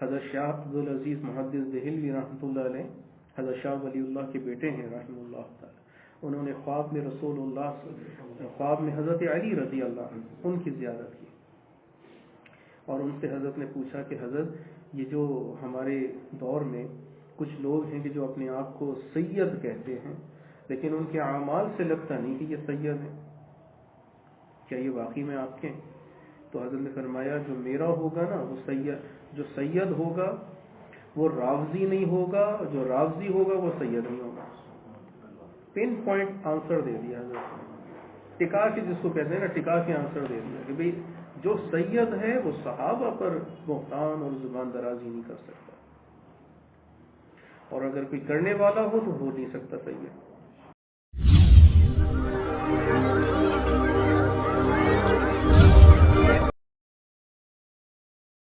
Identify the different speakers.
Speaker 1: حضرت شاہ عبدالعزیز محدث دہلوی رحمۃ اللہ علیہ حضرت شاہ ولی اللہ کے بیٹے ہیں رحمہ اللہ تعالی، انہوں نے خواب میں رسول اللہ خواب میں حضرت علی رضی اللہ عنہ ان کی زیارت کی، اور ان سے حضرت نے پوچھا کہ حضرت یہ جو ہمارے دور میں کچھ لوگ ہیں کہ جو اپنے آپ کو سید کہتے ہیں لیکن ان کے اعمال سے لگتا نہیں کہ یہ سید ہیں، کیا یہ واقعی میں آپ کے ہیں؟ تو حضرت نے فرمایا جو میرا ہوگا نا وہ جو سید ہوگا وہ رافضی نہیں ہوگا، جو رافضی ہوگا وہ سید نہیں ہوگا۔ پن پوائنٹ آنسر دے دیا حضرت نے، ٹکا کے جس کو کہتے ہیں نا، ٹکا کے آنسر دے دیا کہ بھئی جو سید ہے وہ صحابہ پر بہتان اور زبان درازی نہیں کر سکتا، اور اگر کوئی کرنے والا ہو تو ہو نہیں سکتا سید۔